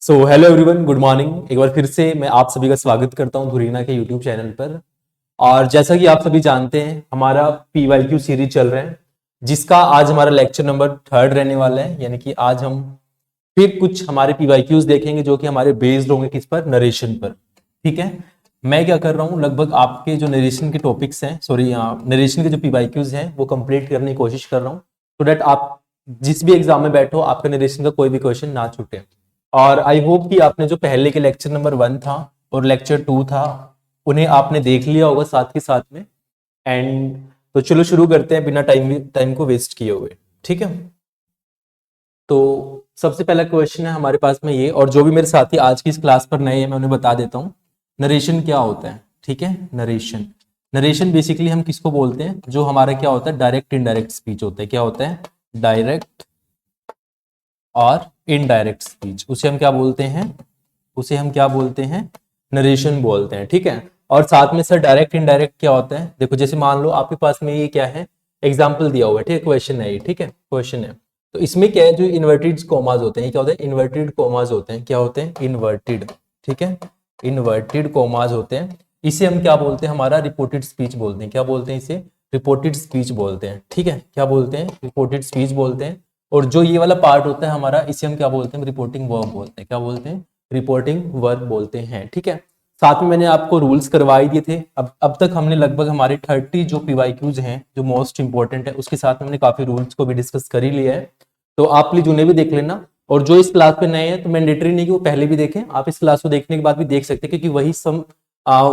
So hello everyone, good morning. एक बार फिर से मैं आप सभी का स्वागत करता हूं धुरीना के यूट्यूब चैनल पर। और जैसा कि आप सभी जानते हैं, हमारा पीवाईक्यू सीरीज चल रहा है, जिसका आज हमारा लेक्चर नंबर 3 रहने वाला है। यानी कि आज हम फिर कुछ हमारे पीवाईक्यूज देखेंगे जो कि हमारे बेस्ड होंगे किस पर, नरेशन पर। ठीक है, मैं क्या कर रहा हूँ, लगभग आपके जो नरेशन के टॉपिक्स हैं, सॉरी नरेशन के जो पीवाईक्यूज हैं वो कंप्लीट करने की कोशिश कर रहा हूँ, सो दैट आप जिस भी एग्जाम में बैठो आपका नरेशन का कोई भी क्वेश्चन ना छूटे। और आई होप कि आपने जो पहले के लेक्चर नंबर 1 था और लेक्चर 2 था उन्हें आपने देख लिया होगा साथ के साथ में। एंड तो चलो शुरू करते हैं बिना टाइम को वेस्ट किए हुए। ठीक है, तो सबसे पहला क्वेश्चन है हमारे पास में ये, और जो भी मेरे साथी आज की इस क्लास पर नए हैं मैं उन्हें बता देता हूँ नरेशन क्या होता है। ठीक है, नरेशन नरेशन बेसिकली हम किसको बोलते हैं, जो हमारा क्या होता है, डायरेक्ट इनडायरेक्ट स्पीच होता है। क्या होता है, डायरेक्ट और इनडायरेक्ट स्पीच, उसे हम क्या बोलते हैं, उसे हम क्या बोलते हैं, नरेशन बोलते हैं। ठीक है, और साथ में सर डायरेक्ट इनडायरेक्ट क्या होता है, देखो जैसे मान लो आपके पास में ये क्या है, एग्जाम्पल दिया हुआ है। ठीक है, क्वेश्चन है ये। ठीक है, क्वेश्चन है, तो इसमें क्या है, जो इन्वर्टेड कोमाज होते हैं, क्या होते हैं, इन्वर्टेड कोमाज होते हैं। क्या होते हैं, इन्वर्टेड। ठीक है, इन्वर्टेड कोमाज होते हैं। इसे हम क्या बोलते हैं, हमारा रिपोर्टेड स्पीच बोलते हैं। क्या बोलते हैं इसे, रिपोर्टेड स्पीच बोलते हैं। ठीक है, क्या बोलते हैं, रिपोर्टेड स्पीच बोलते हैं। और जो ये वाला पार्ट होता है हमारा, इसे हम क्या बोलते हैं, रिपोर्टिंग वर्ब बोलते हैं। क्या बोलते हैं, रिपोर्टिंग वर्ब बोलते हैं। ठीक है, साथ में मैंने आपको रूल्स करवा ही दिए थे। अब तक हमने लगभग हमारे 30 जो पीवाईक्यूज हैं जो मोस्ट इंपॉर्टेंट है, उसके साथ में हमने काफी रूल्स को भी डिस्कस कर ही लिया है। तो आप प्लीज उन्हें भी देख लेना। और जो इस क्लास पे नए हैं तो मैंडेटरी नहीं कि वो पहले भी देखें, आप इस क्लास को देखने के बाद भी देख सकते हैं, क्योंकि वही सम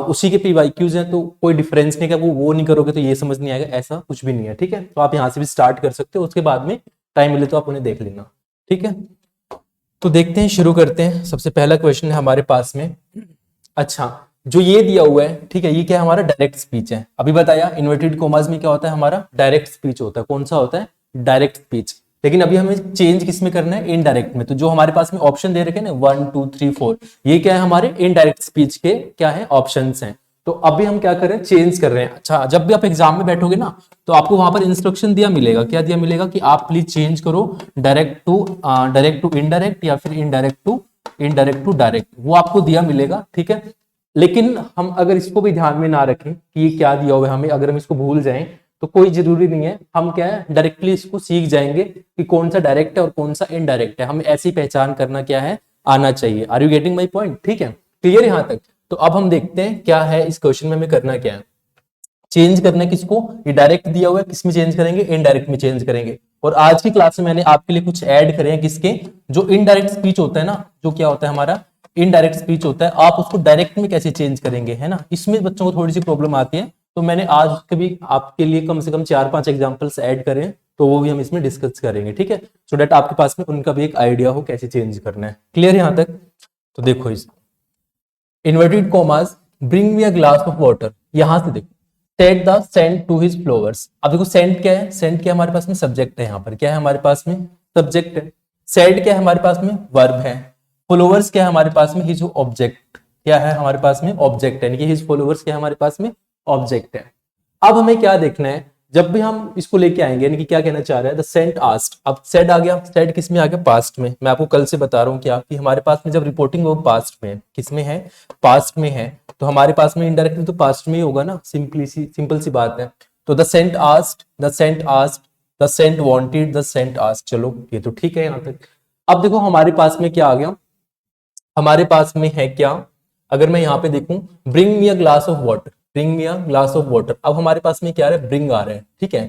उसी के पीवाईक्यूज हैं, तो कोई डिफरेंस नहीं है। वो नहीं करोगे तो ये समझ नहीं आएगा, ऐसा कुछ भी नहीं है। ठीक है, तो आप यहाँ से भी स्टार्ट कर सकते हो, उसके बाद में टाइम मिले तो आप उन्हें देख लेना। ठीक है, तो देखते हैं, शुरू करते हैं। सबसे पहला क्वेश्चन है हमारे पास में। अच्छा, जो ये दिया हुआ है, ठीक है, ये क्या है, हमारा डायरेक्ट स्पीच है। अभी बताया इन्वर्टेड कोमास में क्या होता है, हमारा डायरेक्ट स्पीच होता है। कौन सा होता है, डायरेक्ट स्पीच। लेकिन अभी हमें चेंज किस में करना है, इनडायरेक्ट में। तो जो हमारे पास में ऑप्शन दे रखे हैं ना, 1 2 3 4, ये क्या है, हमारे इनडायरेक्ट स्पीच के क्या है, ऑप्शंस हैं। तो अभी हम क्या कर रहे हैं, चेंज कर रहे हैं। अच्छा, जब भी आप एग्जाम में बैठोगे ना, तो आपको वहां पर इंस्ट्रक्शन दिया मिलेगा। क्या दिया मिलेगा, कि आप प्लीज चेंज करो डायरेक्ट टू इनडायरेक्ट, या फिर इनडायरेक्ट टू डायरेक्ट, वो आपको दिया मिलेगा। ठीक है, लेकिन हम अगर इसको भी ध्यान में ना रखें कि ये क्या दिया हुआ है हमें, अगर हम इसको भूल जाएं तो कोई जरूरी नहीं है। हम क्या है, डायरेक्टली इसको सीख जाएंगे कि कौन सा डायरेक्ट है और कौन सा इनडायरेक्ट है। हमें ऐसी पहचान करना क्या है, आना चाहिए। Are you getting my point? ठीक है, क्लियर यहां तक? तो अब हम देखते हैं क्या है इस क्वेश्चन में हमें करना क्या है। चेंज करना है किसको, ये डायरेक्ट दिया हुआ है, किस में चेंज करेंगे, इनडायरेक्ट में चेंज करेंगे। और आज की क्लास में मैंने आपके लिए कुछ ऐड करे हैं, किसके, जो इनडायरेक्ट स्पीच होता है ना, जो क्या होता है हमारा इनडायरेक्ट स्पीच होता है, आप उसको डायरेक्ट में कैसे चेंज करेंगे, है ना। इसमें बच्चों को थोड़ी सी प्रॉब्लम आती है, तो मैंने आज के भी आपके लिए कम से कम 4-5 एग्जांपल्स ऐड करें हैं, तो वो भी हम इसमें डिस्कस करेंगे। ठीक है, सो दैट आपके पास में उनका भी एक आइडिया हो कैसे चेंज करना है। क्लियर यहां तक? तो देखो, इस inverted commas, bring me a glass of water, यहां से देखो, set the saint to his flowers. अब देखो सेंट क्या है, सेंट क्या हमारे पास में, सब्जेक्ट है। यहाँ पर क्या है हमारे पास में, सब्जेक्ट है। सेट क्या है हमारे पास में, वर्ब है। फॉलोवर्स क्या है हमारे पास में, हिज ऑब्जेक्ट, क्या है हमारे पास में, ऑब्जेक्ट है। यानी कि हिज फॉलोवर्स क्या है हमारे पास में, ऑब्जेक्ट है। अब हमें क्या देखना है, जब भी हम इसको लेके आएंगे, यानी कि क्या कहना चाह रहा है, द सेंट आस्क्ड। अब सेड आ गया, सेड किस में आ गया, पास्ट में। मैं आपको कल से बता रहा हूँ क्या, कि हमारे पास में जब रिपोर्टिंग वर्ब पास्ट में है, किस में है, पास्ट में है, तो हमारे पास में इनडायरेक्टली तो पास्ट में ही होगा ना, सिंपल सी बात है। तो the saint asked, the saint asked, the saint wanted, the saint asked. चलो ये तो ठीक है यहां तक। अब देखो हमारे पास में क्या आ गया, हमारे पास में है क्या, अगर मैं यहाँ पे देखूं, bring me a glass of water, bring me a glass of water. अब हमारे पास में क्या आ रहा है, ब्रिंग आ रहा है। ठीक है,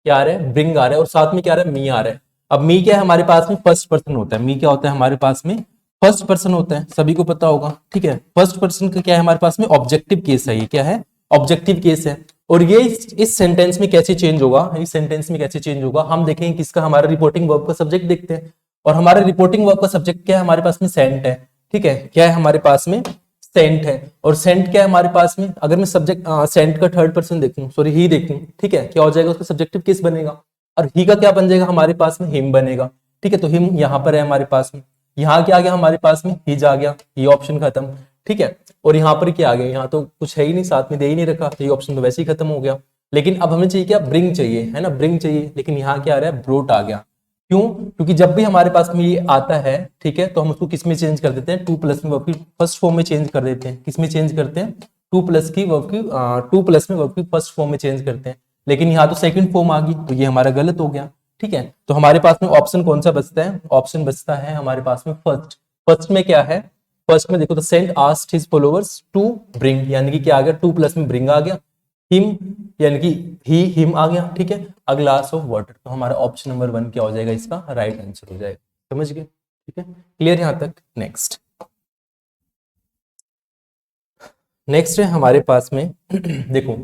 क्या आ रहा है, ब्रिंग आ रहा है, और साथ में क्या आ रहा है, मी आ रहा है। अब मी क्या है हमारे पास में, फर्स्ट पर्सन होता है। मी क्या होता है हमारे पास में, फर्स्ट पर्सन होता है, सभी को पता होगा। ठीक है, फर्स्ट पर्सन का क्या है हमारे पास में, ऑब्जेक्टिव केस है। ये क्या है, ऑब्जेक्टिव केस है। और ये इस सेंटेंस में कैसे चेंज होगा, इस सेंटेंस में कैसे चेंज होगा, हम देखेंगे किसका, हमारा रिपोर्टिंग वर्ब का सब्जेक्ट देखते हैं। और हमारे रिपोर्टिंग वर्ब का सब्जेक्ट क्या है हमारे पास में, सेंट है। ठीक है, क्या है हमारे पास में, सेंट है। और सेंट क्या है हमारे पास में, अगर मैं सब्जेक्ट सेंट का थर्ड पर्सन देखूं, सॉरी ही देखूं, ठीक है, क्या हो जाएगा, उसका सब्जेक्टिव केस बनेगा। और ही का क्या बन जाएगा हमारे पास में, हिम बनेगा। ठीक है, तो हिम यहाँ पर है हमारे पास में। यहाँ क्या आ गया हमारे पास में, हिज आ गया, ये ऑप्शन खत्म। ठीक है, और यहाँ पर क्या आ गया, यहाँ तो कुछ है ही नहीं, साथ में दे ही नहीं रखा, तो ये ऑप्शन तो वैसे ही खत्म हो गया। लेकिन अब हमें चाहिए क्या, ब्रिंग चाहिए, है ना, ब्रिंग चाहिए। लेकिन यहाँ क्या आ रहा है, ब्रोट आ गया। क्यों? क्योंकि जब भी हमारे पास में ये आता है, ठीक है, तो हम उसको किस में चेंज कर देते हैं, टू प्लस में वर्ब की फर्स्ट फॉर्म में चेंज कर देते हैं। किस में चेंज करते हैं? टू प्लस में वर्ब की फर्स्ट फॉर्म में चेंज करते हैं। लेकिन यहाँ तो सेकंड फॉर्म आ गई, तो ये हमारा गलत हो गया। ठीक है, तो हमारे पास में ऑप्शन कौन सा बचता है? ऑप्शन बचता है हमारे पास में फर्स्ट। फर्स्ट में क्या है? फर्स्ट में देखो, the saint asked his followers to bring, यानी कि क्या आ गया, टू प्लस में ब्रिंग आ गया, हिम यानी कि ही हिम आ गया। ठीक है, अ ग्लास ऑफ वाटर, तो हमारा ऑप्शन नंबर 1 क्या हो जाएगा, इसका राइट आंसर हो जाएगा। समझ गए? ठीक है, क्लियर यहां तक? नेक्स्ट है हमारे पास में देखो,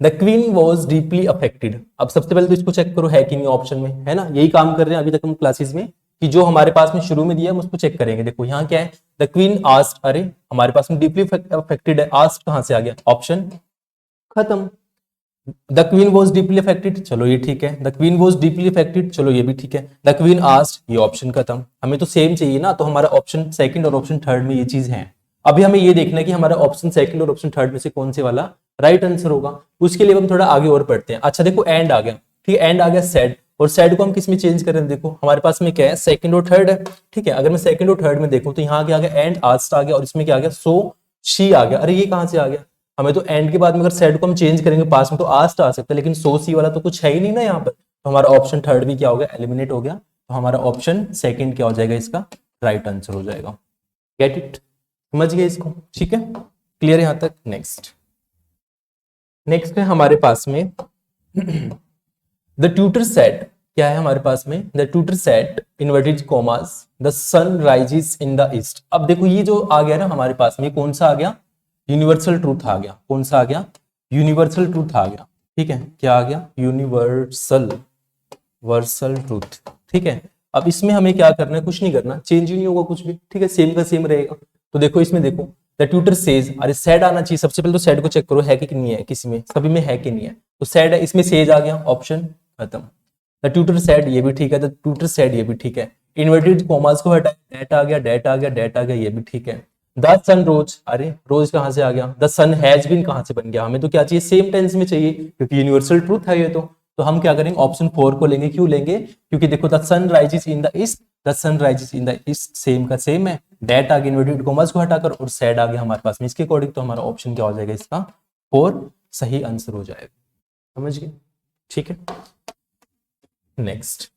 the queen was deeply affected. अब सबसे पहले तो इसको चेक करो है कि नहीं ऑप्शन में, है ना, यही काम कर रहे हैं अभी तक हम क्लासेस में, कि जो हमारे पास में शुरू में दिया है हम उसको चेक करेंगे। देखो यहाँ क्या है, द क्वीन आस्क्ड, अरे हमारे पास में डीपली अफेक्टेड है, आस्क्ड कहां से आ गया, ऑप्शन खत्म। The queen was deeply affected, चलो ये ठीक है, the queen was deeply affected, चलो ये भी ठीक है, द क्वीन आस्क्ड, ये ऑप्शन खत्म। हमें तो सेम चाहिए ना, तो हमारा ऑप्शन सेकंड और ऑप्शन थर्ड में ये चीज है। अभी हमें ये देखना है कि हमारा ऑप्शन सेकंड और ऑप्शन थर्ड में से कौन से वाला राइट आंसर होगा। उसके लिए हम थोड़ा आगे और पढ़ते हैं। अच्छा देखो, एंड आ गया, ठीक है, एंड आ गया सेड, और सेड को हम किस में चेंज करें? देखो हमारे पास में क्या है, सेकंड और थर्ड है। ठीक है, अगर मैं सेकंड और थर्ड में देखूं तो यहाँ क्या आ गया, एंड आस्क्ड आ गया, और इसमें क्या आ गया, सो शी आ गया। अरे ये कहां से आ गया? हमें तो एंड के बाद में अगर सेड को हम चेंज करेंगे पास में तो आस्क्ड आ सकता है, लेकिन सो सी वाला तो कुछ है ही नहीं ना यहाँ पर, तो हमारा ऑप्शन थर्ड भी क्या हो गया, एलिमिनेट हो गया। तो हमारा ऑप्शन सेकंड क्या हो जाएगा, इसका राइट आंसर हो जाएगा। Get it? समझ गए इसको? ठीक है, क्लियर यहां तक? नेक्स्ट है हमारे पास में द ट्यूटर सेड, क्या है हमारे पास में, the tutor said inverted commas, the sun rises in the east. अब देखो ये जो आ गया ना हमारे पास में, कौन सा आ गया, यूनिवर्सल ट्रूथ आ गया। कौन सा आ गया? यूनिवर्सल ट्रूथ आ गया। ठीक है, क्या आ गया, यूनिवर्सल ट्रूथ। ठीक है, अब इसमें हमें क्या करना है, कुछ नहीं करना, चेंज ही नहीं होगा कुछ भी। ठीक है, सेम का सेम रहेगा। तो देखो इसमें देखो, द ट्यूटर सेज, अरे सेड आना चाहिए सबसे पहले, तो सेड को चेक करो है कि नहीं है, किसी में, सभी में है कि नहीं है, तो सेड है, इसमें सेज आ गया, ऑप्शन खत्म। द ट्यूटर सेड, ये भी ठीक है, द ट्यूटर सेड, ये भी ठीक है, इन्वर्टेड कॉमास को हटाए, डेट आ गया, डेट आ गया, डेट आ गया, ये भी ठीक है। द सन रोज, अरे रोज कहां से आ गया, द सन हैज बीन कहां से बन गया, हमें तो क्या चाहिए, सेम टेंस में चाहिए, क्योंकि यूनिवर्सल ट्रूथ है ये तो हम क्या करेंगे, ऑप्शन 4 को लेंगे। क्यों लेंगे? क्योंकि देखो, the sun rises in the east, the sun rises in the east same का सेम है, डेट आ गया इन्वर्टेड कॉमास को हटाकर, और सैड आ गया हमारे पास में इसके अकॉर्डिंग, तो हमारा ऑप्शन क्या हो जाएगा, इसका 4 सही आंसर हो जाएगा। समझ गए? ठीक है, नेक्स्ट।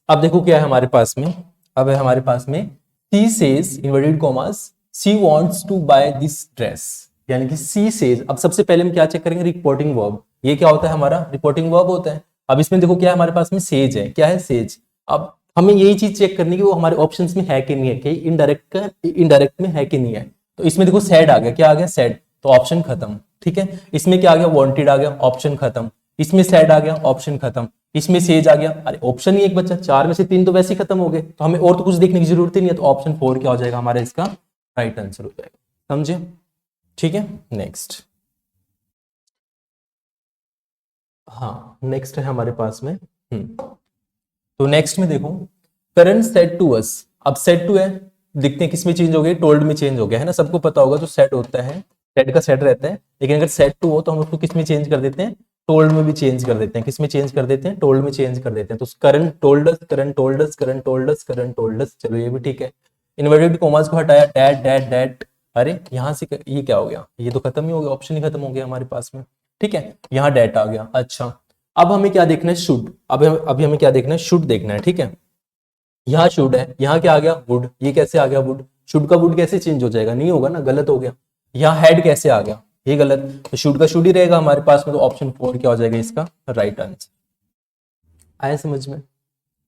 अब देखो क्या है हमारे पास में, अब है हमारे पास में she says inverted commas she wants to buy this dress, यानी कि सी सेज। अब सबसे पहले हम क्या चेक करेंगे, रिपोर्टिंग वर्ब। ये क्या होता है, हमारा रिपोर्टिंग वर्ब होता है। अब इसमें देखो क्या है हमारे पास में, सेज है, क्या है, सेज। अब हमें यही चीज चेक करनी कि वो हमारे ऑप्शंस में है कि नहीं है, कि इनडायरेक्ट में है कि नहीं है। तो इसमें देखो सैड आ गया, क्या आ गया, सैड, तो ऑप्शन खत्म। ठीक है, इसमें क्या आ गया, वांटेड आ गया, ऑप्शन खत्म। इसमें सैड आ गया, ऑप्शन खत्म। इसमें सेज आ गया, अरे ऑप्शन ही एक बच्चा, 4 में से 3 तो वैसे ही खत्म हो गए, तो हमें और तो कुछ देखने की जरूरत ही नहीं है, तो ऑप्शन 4 क्या हो जाएगा हमारा, इसका राइट आंसर हो जाएगा। समझे? ठीक है, नेक्स्ट। हाँ, नेक्स्ट है हमारे पास में तो नेक्स्ट में देखो, करण सेड टू अस। अब सेड टू है, देखते हैं किसमें चेंज हो गया, टोल्ड में चेंज हो गया, है ना, सबको पता होगा जो सेड होता है, सेड का सेड रहता है, लेकिन अगर सेड टू हो तो हम उसको किसमें चेंज कर देते हैं, टोल्ड में भी चेंज कर देते हैं। किसमें चेंज कर देते हैं, टोल्ड में चेंज कर देते हैं। तो करण टोल्ड अस, करण टोल्ड अस, करण टोल्ड अस, करण टोल्ड अस, चलो ये भी ठीक है। इन्वर्टेड कॉमास को हटाया, डैट डैट डैट, अरे यहां से ये क्या हो गया, ये तो खत्म ही हो गया, ऑप्शन ही खत्म हो गया हमारे पास में। ठीक है, यहाँ डैट आ गया। अच्छा, अब हमें क्या देखना है, शुड। अभी हमें क्या देखना है, शुड देखना है। ठीक है, यहाँ शुड है, यहाँ क्या आ गया, वुड। ये कैसे आ गया, वुड। शुड का वुड कैसे चेंज हो जाएगा, नहीं होगा ना, गलत हो गया। यहाँ हेड कैसे आ गया, ये गलत, तो शुड का शुड ही रहेगा हमारे पास में, तो ऑप्शन 4 क्या हो जाएगा, इसका राइट आंसर। आया समझ में?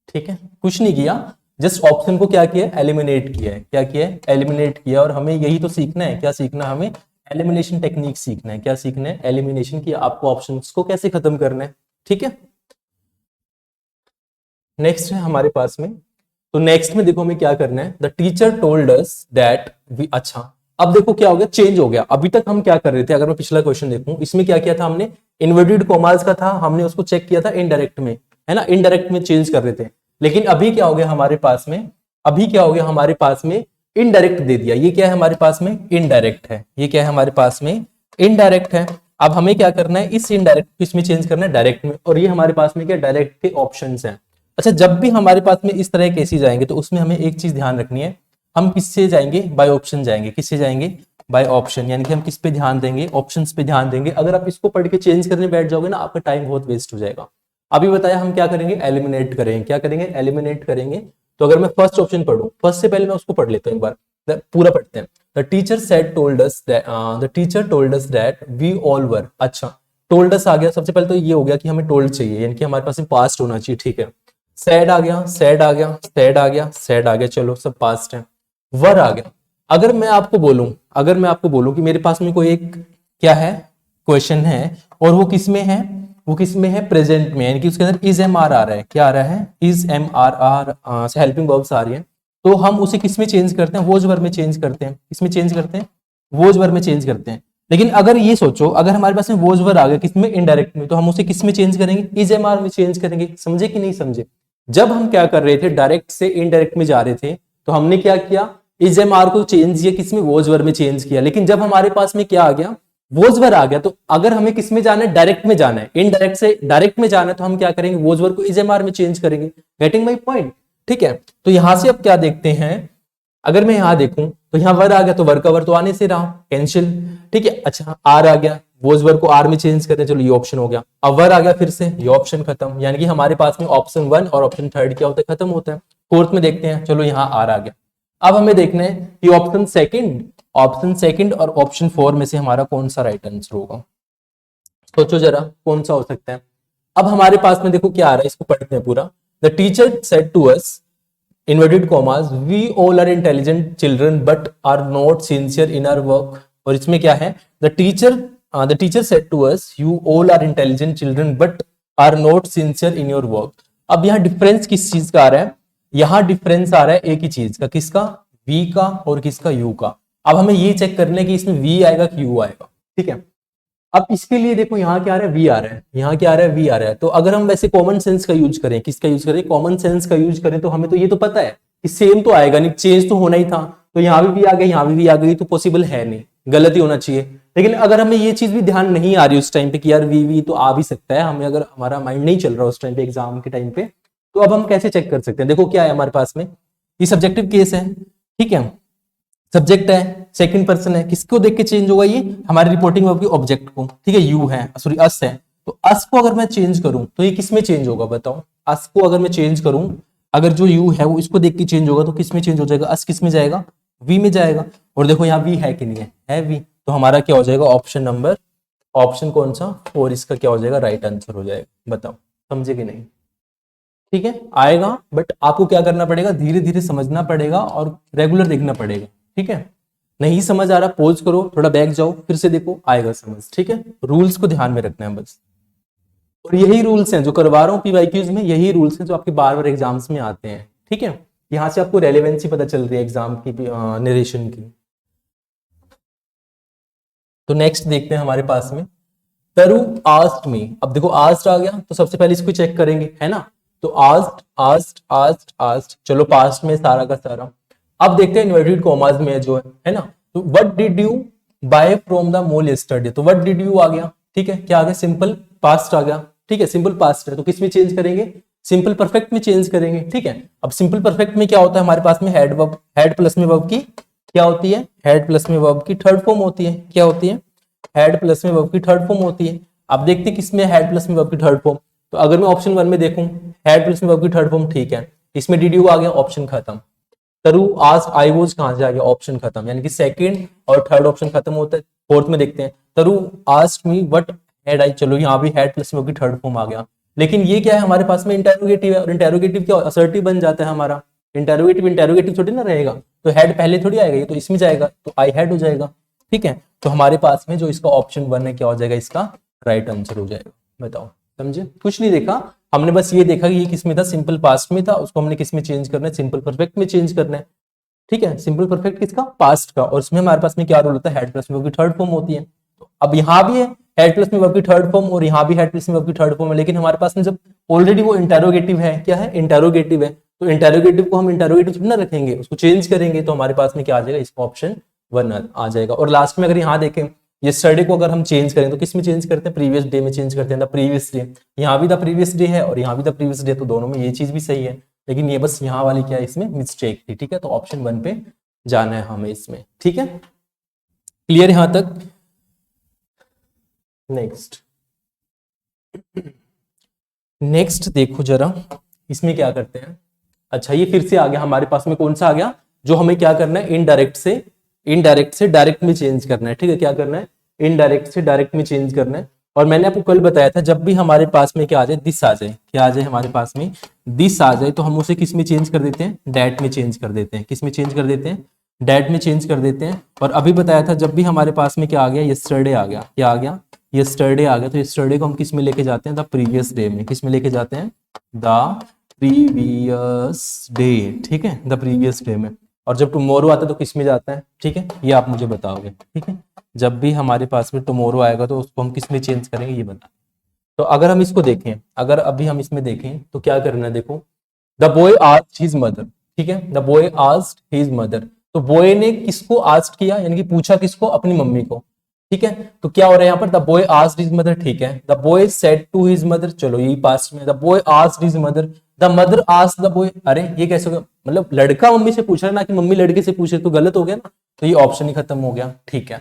ठीक है, कुछ नहीं किया, जस्ट ऑप्शन को क्या किया, एलिमिनेट किया है। क्या किया है, एलिमिनेट किया। और हमें यही तो सीखना है, क्या सीखना है हमें, एलिमिनेशन टेक्निक सीखना है। क्या सीखना है, एलिमिनेशन की, आपको ऑप्शंस को कैसे खत्म करना है। ठीक है, नेक्स्ट है हमारे पास में, तो नेक्स्ट में देखो हमें क्या करना है, the teacher told us that we. अच्छा, अब देखो क्या हो गया, चेंज हो गया। अभी तक हम क्या कर रहे थे, अगर मैं पिछला क्वेश्चन देखूं, इसमें क्या किया था हमने, इन्वर्टेड कॉमास का था, हमने उसको चेक किया था इनडायरेक्ट में, है ना, इनडायरेक्ट में चेंज कर रहे थे। लेकिन अभी क्या हो गया हमारे पास में, अभी क्या हो गया हमारे पास में, इनडायरेक्ट दे दिया। ये क्या है हमारे पास में, इनडायरेक्ट है। ये क्या है हमारे पास में, इनडायरेक्ट है। अब हमें क्या करना है, इस इनडायरेक्ट इसमें चेंज करना है डायरेक्ट में, और ये हमारे पास में क्या, डायरेक्ट के ऑप्शंस हैं। अच्छा, जब भी हमारे पास में इस तरह केसेस आएंगे तो उसमें हमें एक चीज ध्यान रखनी है, हम किससे जाएंगे, बाय ऑप्शन जाएंगे। किससे जाएंगे, बाय ऑप्शन, यानी कि हम किस पे ध्यान देंगे, ऑप्शंस पे ध्यान देंगे। अगर आप इसको पढ़ के चेंज करने बैठ जाओगे ना, आपका टाइम बहुत वेस्ट हो जाएगा। अभी बताया हम क्या करेंगे, एलिमिनेट करेंगे। क्या करेंगे, एलिमिनेट करेंगे। तो अगर मैं फर्स्ट ऑप्शन पढ़ूं, फर्स्ट से पहले मैं उसको पढ़ लेता हूं एक बार, पूरा पढ़ते हैं। The teacher said told us that, the teacher told us that we all were. अच्छा, टोल्ड अस आ गया, सबसे पहले तो ये हो गया कि हमें टोल्ड चाहिए, यानी कि हमारे पास में पास्ट होना चाहिए। ठीक है, सैड आ गया, सैड आ गया, सैड आ गया, सैड आ गया, चलो सब पास्ट है। वर आ गया। अगर मैं आपको बोलूं, अगर मैं आपको बोलूं कि मेरे पास में कोई एक क्या है, क्वेश्चन है, और वो किस में है, वो किस में है, प्रेजेंट में, यानी कि उसके अंदर इज एम आर आ रहा है। क्या आ रहा है, इज एम आर से हेल्पिंग वर्ब्स आ रही है। तो हम उसे किस में चेंज करते हैं, वोज वर्ब में चेंज करते हैं। किसमें चेंज करते हैं, वोज वर्ब में चेंज करते हैं। लेकिन अगर ये सोचो, अगर हमारे पास में वोज वर्ब आ गया किसमें, इनडायरेक्ट में, तो हम उसे किस में चेंज करेंगे, इज एम आर में चेंज करेंगे। समझे कि नहीं समझे। जब हम क्या कर रहे थे, डायरेक्ट से इनडायरेक्ट में जा रहे थे, तो हमने क्या किया, इज एम आर को चेंज किया, किसमें, वोज वर्ब में चेंज किया। लेकिन जब हमारे पास में क्या आ गया, वोज वर्ब आ गया, तो अगर हमें किस में जाना है, डायरेक्ट में जाना है, इनडायरेक्ट से डायरेक्ट में जाना है, तो हम क्या करेंगे, वोज वर्ब को इज एम आर में चेंज करेंगे। Getting my point. ठीक है, तो यहां से अब क्या देखते हैं, अगर मैं यहां देखूं तो यहां वर आ गया, तो वर का वर तो आने से रहा, कैंसिल। ठीक है, अच्छा आर आ गया, वोज वर्ब को आर में चेंज करें, चलो ये ऑप्शन हो गया। अब वर आ गया फिर से, ये ऑप्शन खत्म। यानी कि हमारे पास में ऑप्शन 1 और ऑप्शन 3 क्या होता है, खत्म होता है। फोर्थ में देखते हैं, चलो यहाँ आर आ गया। अब हमें देखना है कि ऑप्शन सेकंड और ऑप्शन 4 में से हमारा कौन सा राइट आंसर होगा। सोचो जरा कौन सा हो सकता है। अब हमारे पास में देखो क्या आ रहा है, इसको पढ़ते हैं पूरा। The teacher said to us, inverted commas, we all are intelligent children but are not sincere in our work. और इसमें क्या है, the teacher said to us, you all are intelligent children but are not sincere in your work. अब यहाँ difference किस चीज का आ रहा है, यहाँ डिफरेंस आ रहा है एक ही चीज का, किसका, वी का और किसका, यू का। अब हमें ये चेक करना है कि इसमें वी आएगा कि यू आएगा। ठीक है, अब इसके लिए देखो यहाँ क्या आ रहा है, वी आ रहा है, यहाँ क्या आ रहा है, वी आ रहा है। तो अगर हम वैसे कॉमन सेंस का यूज करें, किसका यूज करें, कॉमन सेंस का यूज करें, तो हमें तो ये तो पता है कि सेम तो आएगा नहीं, चेंज तो होना ही था। तो यहाँ भी आ गया, यहाँ भी आ गई, तो पॉसिबल है नहीं, गलत ही होना चाहिए। लेकिन अगर हमें ये चीज भी ध्यान नहीं आ रही उस टाइम पे कि यार वी तो आ भी सकता है, हमें अगर हमारा माइंड नहीं चल रहा उस टाइम पे, एग्जाम के टाइम पे, तो अब हम कैसे चेक कर सकते हैं। देखो क्या है हमारे पास में, ये सब्जेक्टिव केस है। ठीक है, सब्जेक्ट है, सेकंड पर्सन है, किसको देख के चेंज होगा, ये हमारी रिपोर्टिंग वर्ब की ऑब्जेक्ट को। ठीक है, यू है, सॉरी अस है। तो अस को अगर मैं चेंज करूं तो ये किस में चेंज होगा, बताओ। अस को अगर मैं चेंज करूं, अगर जो यू है वो इसको देख के चेंज होगा, तो किस में चेंज हो जाएगा, अस किस में जाएगा, वी में जाएगा। और देखो यहाँ वी है कि नहीं है वी। तो हमारा क्या हो जाएगा, ऑप्शन कौन सा, और इसका क्या हो जाएगा, राइट आंसर हो जाएगा। बताओ समझे कि नहीं। ठीक है, आएगा, बट आपको क्या करना पड़ेगा, धीरे धीरे समझना पड़ेगा और रेगुलर देखना पड़ेगा। ठीक है, नहीं समझ आ रहा, पॉज करो, थोड़ा बैक जाओ, फिर से देखो, आएगा समझ। ठीक है, रूल्स को ध्यान में रखना है बस। और यही रूल्स हैं जो करवा रहा हूं पीवाईक्यूज में, यही रूल्स हैं जो आपके बार बार एग्जाम्स में आते हैं। ठीक है, यहां से आपको रेलेवेंसी पता चल रही है एग्जाम की, नरेशन की। तो नेक्स्ट देखते हैं हमारे पास में, तरु आस्क्ड मी। अब देखो आस्क्ड आ गया, तो सबसे पहले इसको चेक करेंगे, है ना। तो आस्क्ड, चलो पास्ट में सारा का सारा। अब देखते हैं इन्वर्टेड कॉमास में जो है ना। तो what did you buy from the mall yesterday, तो व्हाट डिड यू आ गया। ठीक है, क्या आ गया, सिंपल पास्ट आ गया। ठीक है, सिंपल पास्ट है, तो किस में चेंज करेंगे, सिंपल परफेक्ट में चेंज करेंगे। ठीक है, अब सिंपल परफेक्ट में क्या होता है हमारे पास में, हेड प्लस में वर्ब की क्या होती है, हेड प्लस में वर्ब की थर्ड फॉर्म होती है। क्या होती है, हेड प्लस में वर्ब की थर्ड फॉर्म होती है। अब देखते हैं किसमें हेड प्लस में वर्ब की थर्ड फॉर्म। तो अगर मैं ऑप्शन 1 में देखूं, हेड प्लस में वर्ब की थर्ड फॉर्म, ठीक है, इसमें डिड यू आ गया, ऑप्शन खत्म। तरु आज आई वॉज कहां से आ गया, ऑप्शन खत्म, यानी कि सेकंड और थर्ड ऑप्शन खत्म होता है। फोर्थ में देखते हैं, तरु asked me what had I, चलो यहाँ भी हेड प्लस में वर्ब की थर्ड फॉर्म आ गया। लेकिन ये क्या है हमारे पास में, इंटेरोगेटिव है, और इंटेरोगेटिव क्या असर्टिव बन जाता है हमारा। इंटेरोगेटिव थोड़ी ना रहेगा, तो हेड पहले थोड़ी आएगा, ये तो इसमें जाएगा, तो आई हेड हो जाएगा। ठीक है, तो हमारे पास में जो इसका ऑप्शन 1 है क्या हो जाएगा, इसका राइट आंसर हो जाएगा। बताओ समझे, कुछ नहीं देखा हमने, बस ये देखा कि ये किस में था, सिंपल पास्ट में था, उसको हमने किस में चेंज करना है, सिंपल परफेक्ट में चेंज करना है। ठीक है, सिंपल परफेक्ट किसका, पास्ट का, और उसमें हमारे पास में क्या रूल होता है, हेड प्लस में वर्ब की थर्ड फॉर्म होती है। तो अब यहाँ भी है हेड प्लस में वर्ब की थर्ड फॉर्म, और यहाँ भी हेड प्लस में वर्ब की थर्ड फॉर्म है। लेकिन हमारे पास में जब ऑलरेडी वो इंटेरोगेटिव है, क्या है, इंटेरोगेटिव है, तो इंटेरोगेटिव को हम इंटेरोगेटिव थोड़ी ना रखेंगे, उसको चेंज करेंगे, तो हमारे पास में क्या आ जाएगा, इसका ऑप्शन 1 आ जाएगा। और लास्ट में अगर यहाँ देखें, यस्टरडे को अगर हम चेंज करें तो किस में चेंज करते हैं, प्रीवियस डे में चेंज करते हैं, द प्रीवियस डे। यहाँ भी द प्रीवियस डे है और यहाँ भी द प्रीवियस डे, तो दोनों में ये चीज भी सही है, लेकिन ये बस यहाँ वाली क्या है, इसमें मिस्टेक थी। ठीक है, तो ऑप्शन 1 पे जाना है हमें इसमें। ठीक है, क्लियर यहां तक। नेक्स्ट देखो जरा, इसमें क्या करते हैं। अच्छा, ये फिर से आ गया हमारे पास में, कौन सा आ गया, जो हमें क्या करना है, इनडायरेक्ट से डायरेक्ट में चेंज करना है। ठीक है, क्या करना है, इनडायरेक्ट से डायरेक्ट में चेंज करना है। और मैंने आपको कल बताया था, जब भी हमारे पास में क्या आ जाए, दिस आ जाए, क्या आ जाए हमारे पास में, दिस आ जाए, तो हम उसे किस में चेंज कर देते हैं, डैट में चेंज कर देते हैं। किस में चेंज कर देते हैं, डैट में चेंज कर देते हैं। और अभी बताया था, जब भी हमारे पास में क्या आ गया, यस्टरडे आ गया, क्या आ गया, यस्टरडे आ गया, तो यस्टरडे को हम किस में लेके जाते हैं, द प्रीवियस डे में। किस में लेके जाते हैं, द प्रीवियस डे। ठीक है, द प्रीवियस डे में। और जब टुमारो आता है तो किस में जाता है, ठीक है, ये आप मुझे बताओगे। ठीक है, जब भी हमारे पास में टुमारो आएगा तो उसको हम किस में चेंज करेंगे, ये बता। तो अगर हम इसको देखें, अगर अभी हम इसमें देखें तो क्या करना है, देखो, the boy asked his mother. ठीक है, the boy asked his mother, तो बॉय ने किसको आस्क्ड किया, यानी कि पूछा किसको, अपनी मम्मी को। ठीक है, तो क्या हो रहा है यहाँ पर, the boy asked his mother. ठीक है, the boy said to his mother, चलो यही पास्ट में, the boy asked his mother, the mother asked the boy. अरे ये कैसे हो गया, मतलब लड़का मम्मी से पूछ रहा है ना कि मम्मी लड़के से पूछ रही, तो गलत हो गया ना, तो ये ऑप्शन ही खत्म हो गया। ठीक है,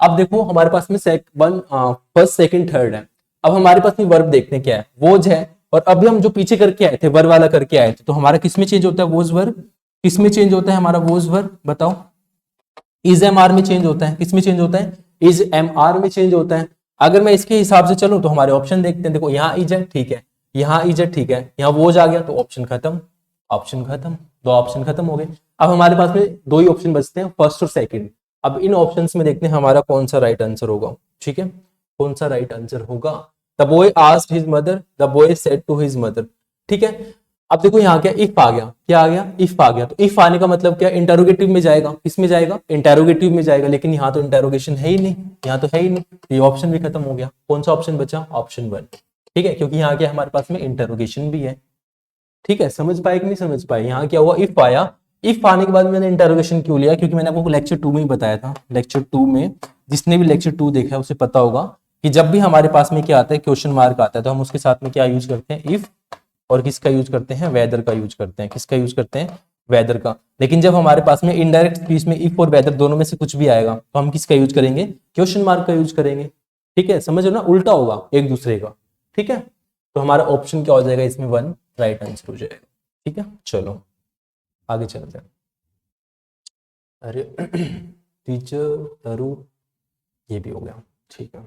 अब देखो हमारे पास में फर्स्ट सेकंड थर्ड है। अब हमारे पास में वर्ब देखते हैं क्या है, वोज है। और अभी हम जो पीछे करके आए थे, वर्ब वाला करके आए थे, तो हमारा किसमें चेंज होता है, वोज वर्ब। किसमें चेंज होता है हमारा वोज वर्ब, बताओ, इज एम आर में चेंज होता है। किसमें चेंज होता है, इज एम आर में चेंज होता है। अगर मैं इसके हिसाब से चलूं तो हमारे ऑप्शन देखते हैं, देखो यहाँ इज है, ठीक है, यहाँ इज है, ठीक है, यहाँ वोज आ गया, तो ऑप्शन खत्म, ऑप्शन खत्म, दो ऑप्शन खत्म हो गए। अब हमारे पास में दो ही ऑप्शन बचते हैं, फर्स्ट और सेकंड। अब इन ऑप्शंस में देखते हैं हमारा कौन सा राइट आंसर होगा। ठीक है, कौन सा राइट आंसर होगा, the boy asked his mother, the boy said to his mother. ठीक है, अब देखो यहाँ क्या, इफ आ गया, क्या आ गया, इफ आ गया, तो इफ आने का मतलब क्या, इंटेरोगेटिव में जाएगा। किसमें जाएगा, इंटेरोगेटिव में जाएगा, लेकिन यहाँ तो इंटेरोगेशन है ही नहीं, यहाँ तो है ही नहीं, ये ऑप्शन भी खत्म हो गया। कौन सा ऑप्शन बचा, ऑप्शन 1। ठीक है, क्योंकि यहाँ क्या हमारे पास में इंटेरोगेशन भी है। ठीक है, समझ पाए कि नहीं समझ पाए, यहाँ क्या हुआ, इफ आया, इफ आने के बाद मैंने इंटेरोगेशन क्यों लिया, क्योंकि मैंने आपको लेक्चर 2 में ही बताया था। लेक्चर 2 में जिसने भी लेक्चर 2 देखा है उसे पता होगा कि जब भी हमारे पास में क्या आता है, क्वेश्चन मार्क आता है, तो हम उसके साथ में क्या यूज करते हैं, इफ, और किसका यूज करते हैं, वेदर का यूज करते हैं। किसका यूज करते हैं, वेदर का। लेकिन जब हमारे पास में इनडायरेक्ट स्पीच में इफ और वेदर दोनों में से कुछ भी आएगा, तो हम किसका यूज करेंगे, क्वेश्चन मार्क का यूज करेंगे। ठीक है, समझ लो ना, उल्टा होगा एक दूसरे का। ठीक है, तो हमारा ऑप्शन क्या हो जाएगा, इसमें 1 राइट आंसर हो जाएगा। ठीक है, चलो आगे चलते हैं। अरे टीचर तरु, ये भी हो गया। ठीक है,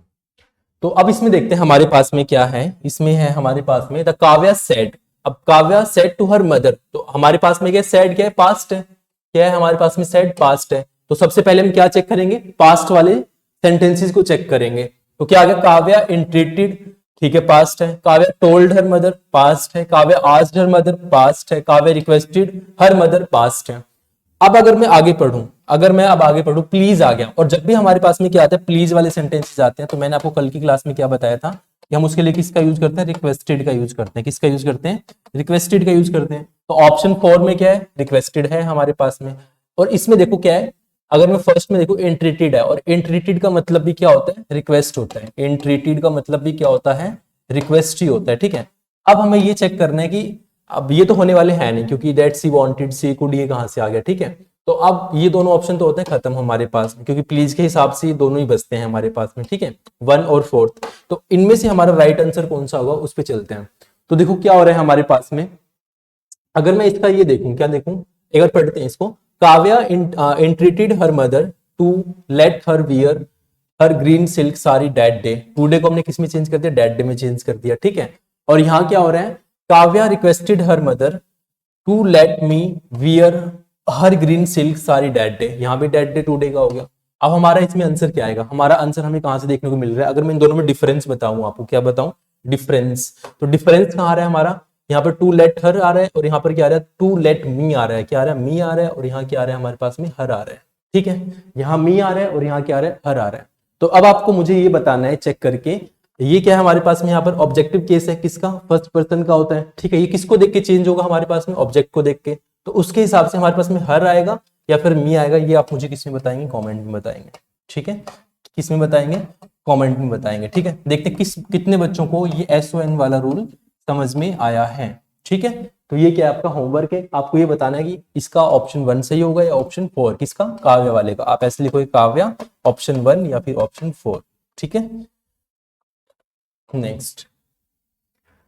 तो अब इसमें देखते हैं हमारे पास में क्या है, इसमें है हमारे पास में द काव्या सेड। अब Kavya said to her mother, तो हमारे पास में क्या, सेड क्या है, पास्ट है। क्या है हमारे पास में, सेड पास्ट है। तो सबसे पहले हम क्या चेक करेंगे, पास्ट वाले सेंटेंसेस को चेक करेंगे। तो क्या आ गया, काव्या एंट्रेटेड, ठीक है, पास्ट है। Kavya told her mother, past है। Kavya asked her mother, past है। Kavya requested her mother, past है। अब अगर मैं आगे पढ़ूं, अगर मैं अब आगे पढ़ूं, प्लीज आ गया, और जब भी हमारे पास में क्या आता है, प्लीज वाले सेंटेंसेस आते हैं, तो मैंने आपको कल की क्लास में क्या बताया था कि हम उसके लिए किसका यूज करते हैं, रिक्वेस्टेड का यूज करते हैं। किसका यूज करते हैं, रिक्वेस्टेड का यूज करते हैं। तो ऑप्शन 4 में क्या है, रिक्वेस्टेड है हमारे पास में। और इसमें देखो क्या है, अगर मैं फर्स्ट में देखो एंट्रेटेड है, और एंट्रेटेड का मतलब भी क्या होता है, रिक्वेस्ट होता है। एंट्रेटेड का मतलब भी क्या होता है, रिक्वेस्ट ही होता है। ठीक है, अब हमें ये चेक करना है कि अब ये तो होने वाले हैं नहीं, क्योंकि that she wanted, she could, ये कहां से आ गया। ठीक है, तो अब ये दोनों ऑप्शन तो होते हैं खत्म हमारे पास में, क्योंकि प्लीज के हिसाब से ये दोनों ही बचते हैं हमारे पास में। ठीक है, 1 और 4। तो इनमें से हमारा राइट आंसर कौन सा होगा, उस पर चलते हैं। तो देखो क्या हो रहा है हमारे पास में, अगर मैं इसका ये देखूं, क्या देखूं, एक बार पढ़ते हैं इसको। Kavya entreated her mother to let her wear her green silk sari that day. Today को हमने किस में चेंज कर दिया, डैट डे में चेंज कर दिया। ठीक है, और यहाँ क्या हो रहा है, Kavya requested her mother to let me wear her green silk sari that day. यहाँ भी डैट डे टूडे का हो गया। अब हमारा इसमें आंसर क्या आएगा, हमारा आंसर हमें कहां से देखने को मिल रहा है, अगर मैं इन दोनों में डिफरेंस बताऊं आपको, क्या बताऊं, डिफरेंस। तो डिफरेंस कहां आ रहा है हमारा, यहाँ पर टू लेट हर आ रहा है, और यहाँ पर क्या आ रहा है, टू लेट मी आ रहा है। क्या आ रहा है, मी आ रहा है, और यहाँ क्या आ रहा है हमारे पास में, हर आ रहा है। ठीक है, यहाँ मी आ रहा है और यहाँ क्या आ रहा है, हर आ रहा है। तो अब आपको मुझे ये बताना है चेक करके, ये क्या है हमारे पास में, यहाँ पर ऑब्जेक्टिव केस है, किसका, फर्स्ट पर्सन का होता है। ठीक है, ये किसको देख के चेंज होगा हमारे पास में, ऑब्जेक्ट को देख के। तो उसके हिसाब से हमारे पास में हर आएगा या फिर मी आएगा, ये आप मुझे किस में बताएंगे, कमेंट में बताएंगे। ठीक है, किस में बताएंगे, कमेंट में बताएंगे। ठीक है, देखते हैं कितने बच्चों को ये SON वाला रूल समझ में आया है। ठीक है, तो ये क्या आपका होमवर्क है, आपको ये बताना है कि इसका ऑप्शन 1 सही होगा या ऑप्शन 4, किसका, काव्या वाले का। आप ऐसे लिखोगे काव्या ऑप्शन 1 या फिर ऑप्शन 4। ठीक है, नेक्स्ट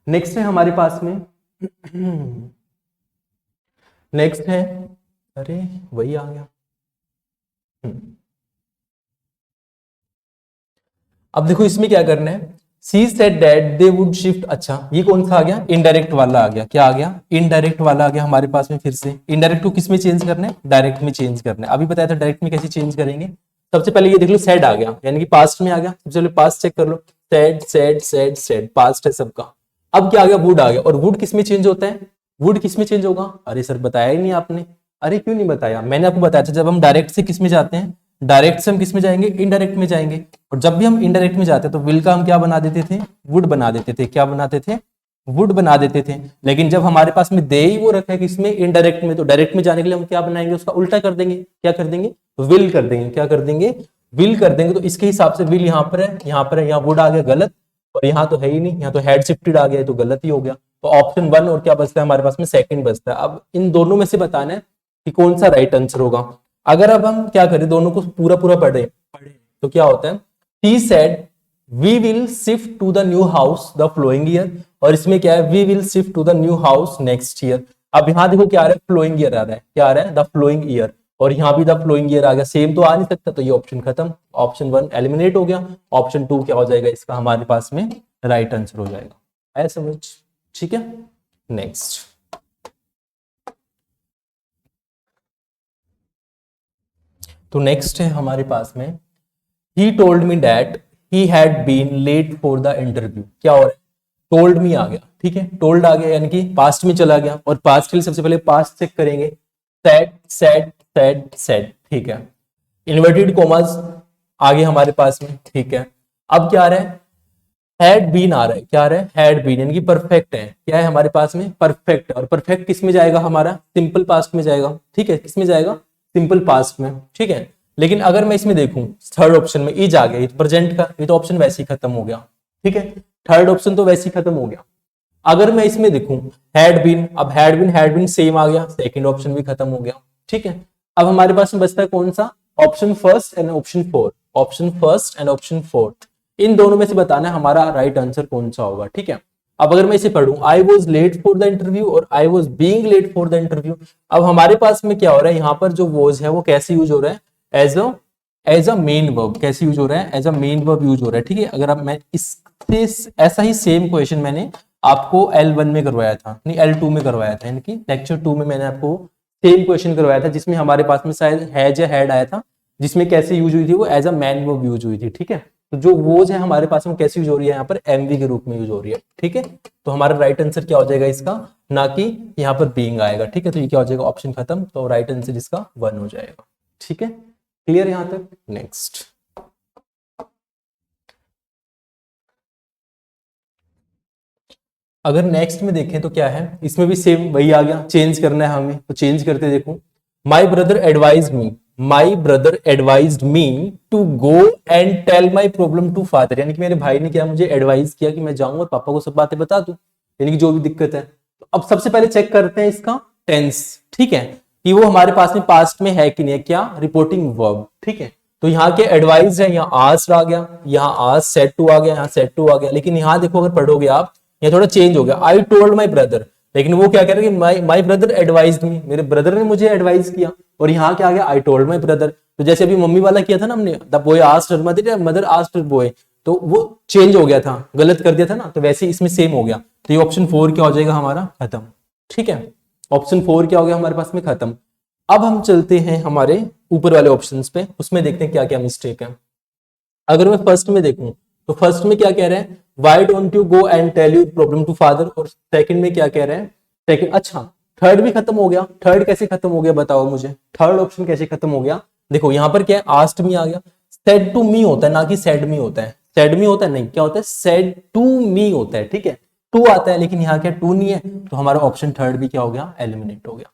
नेक्स्ट है हमारे पास में नेक्स्ट है, अरे वही आ गया। अब देखो इसमें क्या करना है, she said that they would shift. अच्छा ये कौन सा आ गया, इनडायरेक्ट वाला आ गया। क्या आ गया, इनडायरेक्ट वाला आ गया हमारे पास में। फिर से इनडायरेक्ट को किस में चेंज करना है, डायरेक्ट में चेंज करना है। अभी बताया था डायरेक्ट में कैसे चेंज करेंगे। सबसे पहले ये देख लो, सेड आ गया यानी कि पास्ट में आ गया। सबसे पहले पास्ट चेक कर लो, said said said said, past है सबका। अब क्या आ गया, वुड आ गया। और वुड किस में चेंज होता है, वुड किस में चेंज होगा, अरे सर बताया ही नहीं आपने। अरे क्यों नहीं बताया, मैंने आपको बताया था जब हम डायरेक्ट से किस में जाते हैं, डायरेक्ट से हम किस में जाएंगे, इनडायरेक्ट में जाएंगे। और जब भी हम इनडायरेक्ट में जाते हैं तो विल का हम क्या बना देते थे, वुड बना देते थे। क्या बनाते थे, वुड बना देते थे। लेकिन जब हमारे पास में दे ही वो रखा है किसमें, इनडायरेक्ट में, तो डायरेक्ट में जाने के लिए हम क्या बनाएंगे, उसका उल्टा कर देंगे। क्या कर देंगे, विल कर देंगे। क्या कर देंगे, विल कर देंगे। तो इसके हिसाब से विल यहाँ पर है, यहाँ पर है, यहाँ वुड आ गया गलत, और यहाँ तो है ही नहीं, यहाँ तो हेड शिफ्टेड आ गया, तो गलत ही हो गया। तो ऑप्शन 1 और क्या बचता है हमारे पास में, सेकंड बचता है। अब इन दोनों में से बताना है कि कौन सा राइट आंसर होगा। अगर अब हम क्या करें, दोनों को पूरा पूरा पढ़े तो क्या होता है, he said we will shift to the new house the following year, और इसमें क्या है, we will shift to the new house next year। अब यहाँ देखो क्या आ रहा है, फ्लोइंग ईयर आ रहा है। क्या आ रहा है, द फ्लोइंग ईयर, और यहाँ भी द फ्लोइंग ईयर आ गया। सेम तो आ नहीं सकता, तो ये ऑप्शन खत्म, ऑप्शन 1 एलिमिनेट हो गया। ऑप्शन 2 क्या हो जाएगा, इसका हमारे पास में राइट आंसर हो जाएगा। आया समझ, ठीक है। नेक्स्ट, तो नेक्स्ट है हमारे पास में, he told me that he had been late for the interview. क्या हो रहा है, टोल्ड मी आ गया। ठीक है, टोल्ड आ गया यानी कि पास्ट में चला गया, और पास्ट के लिए सबसे पहले पास्ट चेक करेंगे, सेड सेड सेड सेड। ठीक है, इन्वर्टेड कॉमास आगे हमारे पास में। ठीक है, अब क्या आ रहा है, हैड बीन आ रहा है। क्या आ रहा है, हैड बीन यानी कि परफेक्ट है। क्या है हमारे पास में, परफेक्ट। और परफेक्ट किस में जाएगा, हमारा सिंपल पास्ट में जाएगा। ठीक है, किस में जाएगा, सिंपल पास्ट में। ठीक है, लेकिन अगर मैं इसमें देखूं थर्ड ऑप्शन में इज आ गया, ये तो प्रेजेंट का, ये तो ऑप्शन वैसे ही खत्म हो गया। ठीक है, थर्ड ऑप्शन तो वैसे ही खत्म हो गया। अगर मैं इसमें देखूं हैड बीन सेम आ गया, सेकंड ऑप्शन भी खत्म हो गया। ठीक है, अब हमारे पास में बचता है कौन सा, option first and option fourth. Option first and option fourth, इन दोनों में से बताना है हमारा राइट आंसर कौन सा होगा। ठीक है, अब अगर मैं इसे पढ़ूं, I was late for the interview और I was being late for the interview. अब हमारे पास में क्या हो रहा है, यहाँ पर जो वॉज है वो कैसे यूज हो रहा है, एज अ मेन वर्ब। कैसे यूज हो रहा है, as a main verb use हो रहा है। ठीक है, अगर अब मैं इससे ऐसा ही सेम क्वेश्चन मैंने आपको L1 में करवाया था, नहीं L2 में करवाया था, यानी कि लेक्चर 2 में मैंने आपको सेम क्वेश्चन करवाया था, जिसमें हमारे पास में शायद हैज या हैड आया था, जिसमें कैसे यूज हुई थी, वो as a main verb use हुई थी। ठीक है, तो जो वोज है हमारे पास में कैसे यूज हो रही है, यहाँ पर एमवी के रूप में यूज हो रही है। ठीक है, तो हमारा राइट आंसर क्या हो जाएगा इसका, ना कि यहाँ पर बीइंग आएगा। ठीक है, तो ये क्या हो जाएगा, ऑप्शन खत्म, तो राइट आंसर इसका 1 हो जाएगा। ठीक है, क्लियर यहां तक। नेक्स्ट, अगर नेक्स्ट में देखें तो क्या है, इसमें भी सेम वही आ गया, चेंज करना है हमें, तो चेंज करते देखो, my brother advise me, my brother advise me to go and tell my problem to father. यानी कि मेरे भाई ने क्या मुझे एडवाइस किया कि मैं जाऊं और पापा को सब बातें बता दूं, यानी कि जो भी दिक्कत है। तो अब सबसे पहले चेक करते हैं इसका टेंस। ठीक है, कि वो हमारे पास में पास्ट में है कि नहीं है, क्या, रिपोर्टिंग वर्ब। ठीक है, तो यहाँ के एडवाइस है, यहाँ आस्क्ड आ गया, यहाँ आस्क्ड, सेड टू आ गया, यहाँ सेड टू आ गया। लेकिन यहाँ देखो अगर पढ़ोगे आप, ये थोड़ा चेंज हो गया, आई टोल्ड माई ब्रदर, लेकिन वो क्या कह रहे हैं कि माई ब्रदर एडवाइज मी, मेरे ब्रदर ने मुझे एडवाइस किया। और यहाँ क्या आ गया, आई टोल्ड माई ब्रदर। तो जैसे अभी मम्मी वाला किया था ना हमने, the boy asked her mother, mother asked her boy, तो वो चेंज हो गया था, गलत कर दिया था ना, तो वैसे इसमें सेम हो गया। तो ये ऑप्शन 4 क्या हो जाएगा हमारा, खत्म। ठीक है, ऑप्शन 4 क्या हो गया हमारे पास में, खत्म। अब हम चलते हैं हमारे ऊपर वाले ऑप्शंस पे, उसमें देखते हैं क्या क्या मिस्टेक है। अगर मैं फर्स्ट में देखूं तो फर्स्ट में क्या कह रहे हैं, why don't you go and tell your problem to father. और सेकंड में क्या कह रहे हैं, सेकंड, अच्छा थर्ड भी खत्म हो गया। थर्ड कैसे खत्म हो गया बताओ मुझे, थर्ड ऑप्शन कैसे खत्म हो गया। देखो यहाँ पर क्या है, आस्क्ड मी आ गया, सेड टू मी होता है ना कि सेड मी होता है, सेड मी होता है नहीं, क्या होता है, सेड टू मी होता है। ठीक है, टू आता है, लेकिन यहाँ क्या टू नहीं है, तो हमारा ऑप्शन थर्ड भी क्या हो गया, एलिमिनेट हो गया।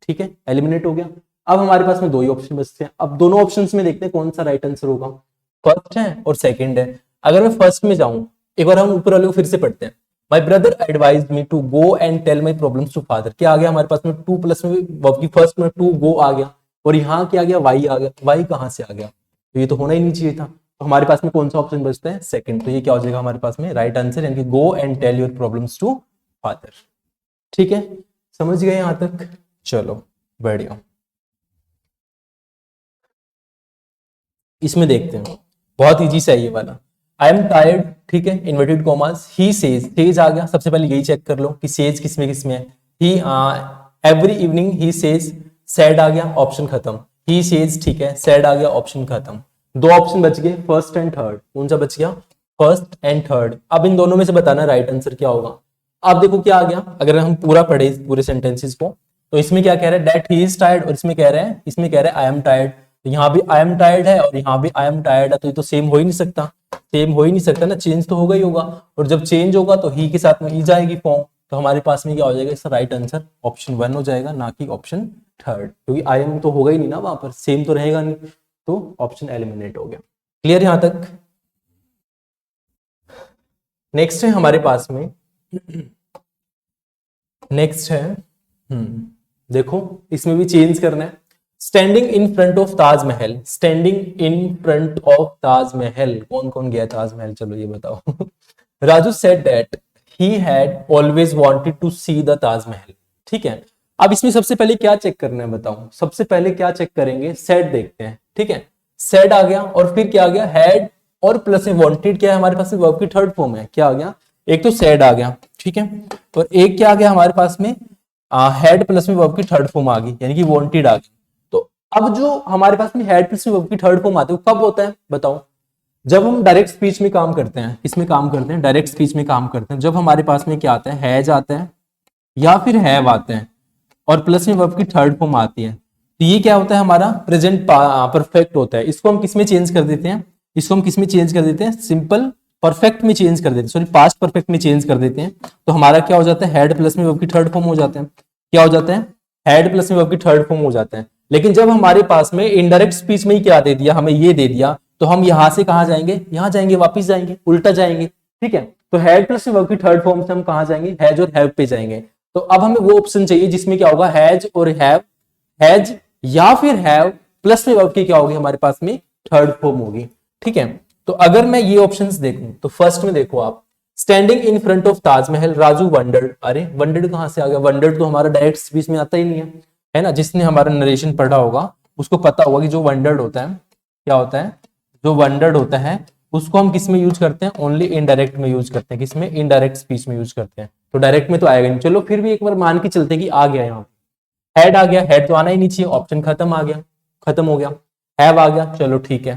ठीक है, एलिमिनेट हो गया। अब हमारे पास में दो ही ऑप्शन बचते हैं। अब दोनों ऑप्शंस में देखते हैं कौन सा राइट आंसर होगा। फर्स्ट है और सेकंड है। अगर मैं फर्स्ट में जाऊं, एक बार हम ऊपर वाले को फिर से पढ़ते हैं। My brother advise me to go and tell my problems to father. क्या आ गया हमारे पास में, टू प्लस में वर्ब की फर्स्ट में टू गो आ गया, और यहाँ क्या आ गया, वाई आ गया। वाई कहां से आ गया, तो ये तो होना ही नहीं चाहिए था। तो हमारे पास में कौन सा ऑप्शन बचता है, सेकंड। तो ये क्या हो जाएगा हमारे पास में राइट आंसर, यानी कि go and tell your problems to father. ठीक है, समझ गए यहां तक, चलो बढ़िया। इसमें देखते हैं, बहुत इजी सा है ये वाला। आई एम टायर्ड, ठीक है, inverted commas, he says, says आ गया, सबसे पहले यही चेक कर लो कि सेज किसमें किसमें है। He every evening he says, said आ गया, ऑप्शन खत्म। ही सेज, ठीक है, सैड आ गया, ऑप्शन खत्म। दो ऑप्शन बच गए, फर्स्ट एंड थर्ड। कौन सा बच गया, फर्स्ट एंड थर्ड। अब इन दोनों में से बताना राइट आंसर क्या होगा। अब देखो क्या आ गया, अगर हम पूरा पढ़े पूरे सेंटेंसेस को, तो इसमें क्या कह रहा है, दैट ही इज टायर्ड, और इसमें कह रहा है, इसमें कह रहा है आई एम टायर्ड। तो यहाँ भी आई एम टायर्ड है और यहाँ भी आई एम टायर्ड है, तो ये तो सेम हो ही नहीं सकता, सेम हो ही नहीं सकता ना, चेंज तो होगा ही होगा। और जब चेंज होगा तो ही के साथ में ई जाएगी फॉर्म, तो हमारे पास में क्या हो जाएगा, इसका राइट आंसर ऑप्शन 1 हो जाएगा, ना कि ऑप्शन थर्ड, क्योंकि आई एम तो होगा ही नहीं ना, वहां पर सेम तो रहेगा नहीं, तो ऑप्शन एलिमिनेट हो गया। क्लियर यहां तक। नेक्स्ट है हमारे पास में, नेक्स्ट है, देखो इसमें भी चेंज करना है। Standing in front of Taj Mahal, standing in front of Taj Mahal, कौन कौन गया ताजमहल, चलो ये बताओ। Raju said that he had always wanted to see the Taj Mahal. ठीक है, अब इसमें सबसे पहले क्या चेक करना है बताओ, सबसे पहले क्या चेक करेंगे, सेड देखते हैं। ठीक है, सेड आ गया, और फिर क्या आ गया, हैड और प्लस में वांटेड, क्या है हमारे पास में वर्ब की थर्ड फॉर्म है, क्या आ गया, एक तो सेड आ गया, ठीक है, और एक क्या आ गया हमारे पास में, हैड प्लस में वर्ब की थर्ड फॉर्म आ गई, यानी कि वांटेड आ गई। तो अब जो हमारे पास में हैड प्लस में वर्ब की थर्ड फॉर्म आती है वो कब होता है बताओ, जब हम डायरेक्ट स्पीच में काम करते हैं, किसमें काम करते हैं, डायरेक्ट स्पीच में काम करते हैं, जब हमारे पास में क्या आता है, हैज आता है या फिर हैव आते हैं, और प्लस में वर्ब की थर्ड फॉर्म आती है, तो ये क्या होता है, हमारा प्रेजेंट परफेक्ट होता है। इसको हम किसमें चेंज कर देते हैं, इसको हम किसमें चेंज कर देते हैं, सिंपल परफेक्ट में चेंज कर देते हैं, सॉरी पास्ट परफेक्ट में चेंज कर देते हैं। तो हमारा क्या हो जाता है, हैड प्लस में वर्ब की थर्ड फॉर्म हो जाते हैं, क्या हो जाता है, हैड प्लस में वर्ब की थर्ड फॉर्म हो जाते हैं। लेकिन जब हमारे पास में इनडायरेक्ट स्पीच में ही क्या दे दिया, हमें ये दे दिया, तो हम यहां से कहां जाएंगे, यहां जाएंगे, वापिस जाएंगे, उल्टा जाएंगे। ठीक है, तो हैड प्लस में वर्ब की थर्ड फॉर्म से हम कहां जाएंगे, हैज और हैव पे जाएंगे। तो अब हमें वो ऑप्शन चाहिए जिसमें क्या होगा, हैज और हैव, हैज या फिर हैव प्लस में वर्ब की क्या होगी हमारे पास में, थर्ड फॉर्म होगी। ठीक है, तो अगर मैं ये ऑप्शंस देखूं, तो फर्स्ट में देखो आप, standing in front of Taj Mahal, Raju wondered, अरे वंडर्ड कहां से आ गया, वंडर्ड तो हमारा डायरेक्ट स्पीच में आता ही नहीं है ना। जिसने हमारा नरेशन पढ़ा होगा उसको पता होगा कि जो वंडर्ड होता है, क्या होता है, जो वंडर्ड होता है उसको हम किस में यूज करते हैं, ओनली इनडायरेक्ट में यूज करते हैं, किसमें, इनडायरेक्ट स्पीच में यूज करते हैं। तो डायरेक्ट में तो आएगा नहीं, चलो फिर भी एक बार मान के चलते हैं कि आ गया, यहाँ हैड आ गया, हैड तो आना ही नहीं चाहिए, ऑप्शन खत्म आ गया, खत्म हो गया, हैव आ गया, चलो ठीक है।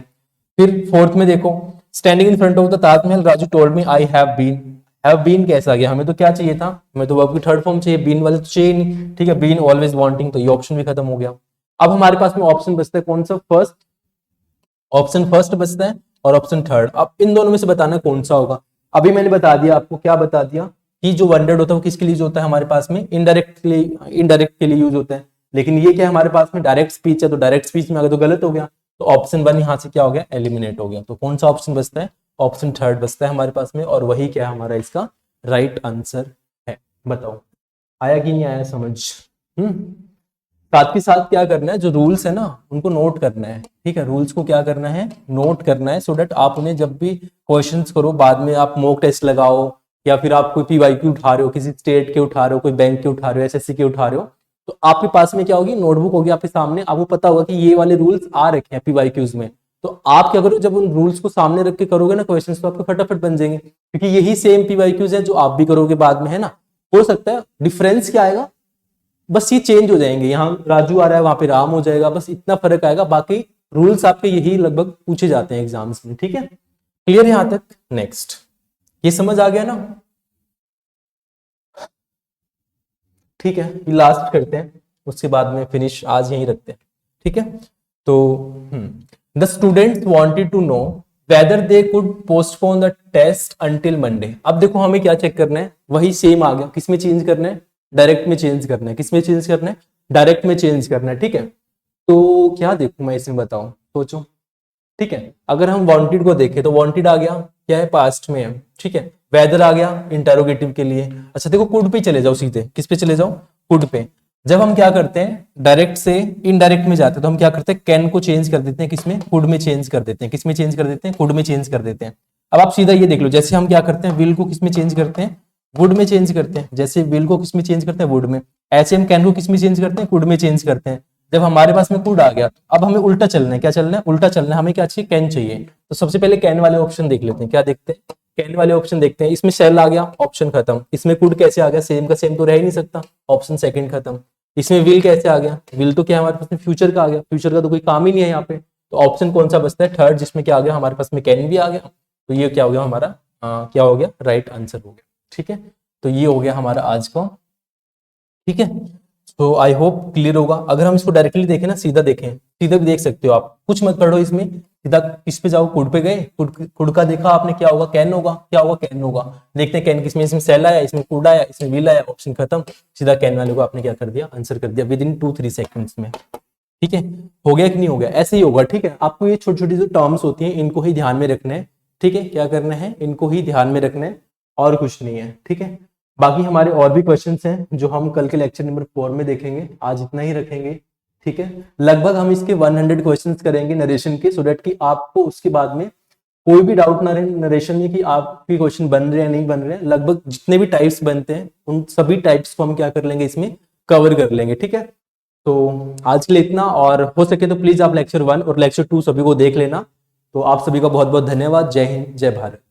फिर फोर्थ में देखो, standing in front of the Taj Mahal, Raju told me I have been, have been कैसा गया, हमें तो क्या चाहिए था, हमें तो वर्ब की थर्ड फॉर्म चाहिए, बीन वाले तो चाहिए नहीं। ठीक है, बीन ऑलवेज वांटिंग, तो ये ऑप्शन भी खत्म हो गया। अब हमारे पास में ऑप्शन बचता है कौन सा, फर्स्ट, ऑप्शन फर्स्ट बचता है और ऑप्शन थर्ड। अब इन दोनों में से बताना कौन सा होगा। अभी मैंने बता दिया आपको, क्या बता दिया, कि जो वंडर्ड होता है वो किसके लिए यूज होता है हमारे पास में, इनडायरेक्ट के लिए यूज होता है। लेकिन ये क्या हमारे पास में डायरेक्ट स्पीच है, तो डायरेक्ट स्पीच में अगर तो गलत हो गया, तो ऑप्शन 1 यहां से क्या हो गया, एलिमिनेट हो गया। तो कौन सा ऑप्शन बचता है, ऑप्शन थर्ड बचता है हमारे पास में, और वही क्या है हमारा इसका राइट आंसर है। बताओ आया कि नहीं आया समझ। साथ के साथ क्या करना है, जो रूल्स है ना उनको नोट करना है। ठीक है, रूल्स को क्या करना है, नोट करना है, सो दैट आप उन्हें जब भी क्वेश्चंस करो, बाद में आप मॉक टेस्ट लगाओ, या फिर आप कोई पीवाईक्यू उठा रहे हो, किसी स्टेट के उठा रहे हो, कोई बैंक के उठा रहे हो, एसएससी के उठा रहे हो, तो आपके पास में क्या होगी, नोटबुक होगी आपके सामने, आपको पता होगा कि ये वाले रूल्स आ रखे हैं पीवाईक्यूज में। तो आप क्या करो, जब उन रूल्स को सामने रख के करोगे ना क्वेश्चंस, तो आपको फटाफट बन जाएंगे, क्योंकि यही सेम पीवाईक्यूज है जो आप भी करोगे बाद में, है ना। हो सकता है डिफरेंस क्या आएगा, बस ये चेंज हो जाएंगे, यहाँ राजू आ रहा है वहां पे राम हो जाएगा, बस इतना फर्क आएगा, बाकी रूल्स आपके यही लगभग पूछे जाते हैं एग्जाम्स में। ठीक है, क्लियर यहां तक। नेक्स्ट, ये समझ आ गया ना। ठीक है, ये लास्ट करते हैं, उसके बाद में फिनिश आज यहीं रखते हैं। ठीक है, तो the students wanted to know whether they could postpone the test until Monday. अब देखो हमें क्या चेक करना है, वही सेम आ गया, किसमें चेंज करना है, डायरेक्ट में चेंज करना है, किसमें चेंज करना है, डायरेक्ट में चेंज करना है। ठीक है, तो क्या देखूं मैं इसमें, बताओ सोचो। ठीक है। अगर हम वांटेड को देखें तो वांटेड आ गया, क्या है, पास्ट में है, ठीक है। वेदर आ गया इंटरोगेटिव के लिए। अच्छा देखो, कुड पे चले जाओ, सीधे किस पे चले जाओ, कुड पे। जब हम क्या करते हैं, डायरेक्ट से इनडायरेक्ट में जाते हैं, तो हम क्या करते हैं, कैन को चेंज कर देते हैं, किसमें, कुड में चेंज कर देते हैं, किसमें चेंज कर देते हैं, कुड में चेंज कर देते हैं। अब आप सीधा ये देख लो, जैसे हम क्या करते हैं, विल को किसमें चेंज करते हैं, वुड में चेंज करते हैं। जैसे विल को किसमें चेंज करते हैं, वुड में। ऐसे हम कैन को किसमें चेंज करते हैं, कुड में चेंज करते हैं। जब हमारे पास में कुड आ गया, तो अब हमें उल्टा चलना है, क्या चलना है, उल्टा चलना है। हमें क्या चाहिए, कैन चाहिए। तो सबसे पहले कैन वाले ऑप्शन देख लेते हैं, क्या देखते हैं, कैन वाले ऑप्शन देखते हैं। इसमें शेल आ गया, ऑप्शन खत्म। इसमें कुड कैसे आ गया, सेम का सेम तो रह ही नहीं सकता, ऑप्शन सेकंड खत्म। इसमें विल कैसे आ गया, विल तो क्या हमारे पास में फ्यूचर का आ गया, फ्यूचर का तो कोई काम ही नहीं है यहाँ पे। तो ऑप्शन कौन सा बचता है, थर्ड, जिसमें क्या आ गया, हमारे पास में कैन भी आ गया। तो ये क्या हो गया हमारा, क्या हो गया, राइट आंसर हो गया। ठीक है, तो ये हो गया हमारा आज का। ठीक है, तो आई होप क्लियर होगा। अगर हम इसको डायरेक्टली देखें ना, सीधा देखें, सीधा भी देख सकते हो आप, कुछ मत पढ़ो इसमें, सीधा किस पे जाओ, कुड पे गए, कुड का देखा आपने, क्या होगा, कैन होगा, क्या होगा, कैन होगा। देखते हैं कैन किसमें, इसमें सेल आया, इसमें कुड आया, इसमें विल आया, ऑप्शन खत्म। सीधा कैन वाले को आपने क्या कर दिया, आंसर कर दिया विद इन 2-3 सेकंड्स में। ठीक है, हो गया कि नहीं हो गया, ऐसे ही होगा। ठीक है, आपको ये छोटी छोटी जो टर्म्स होती हैं, इनको ही ध्यान में रखना है। ठीक है, क्या करना है, इनको ही ध्यान में रखना है, और कुछ नहीं है। ठीक है, बाकी हमारे और भी क्वेश्चंस हैं जो हम कल के लेक्चर नंबर 4 में देखेंगे, आज इतना ही रखेंगे। ठीक है, लगभग हम इसके 100 क्वेश्चंस करेंगे नरेशन के, सो दैट कि आपको उसके बाद में कोई भी डाउट ना रहे नरेशन में कि आपके क्वेश्चन बन रहे हैं या नहीं बन रहे हैं। लगभग जितने भी टाइप्स बनते हैं, उन सभी टाइप्स को हम क्या कर लेंगे, इसमें कवर कर लेंगे। ठीक है, तो आज के लिए इतना, और हो सके तो प्लीज आप लेक्चर 1 और लेक्चर 2 सभी को देख लेना। तो आप सभी का बहुत बहुत धन्यवाद। जय हिंद, जय भारत।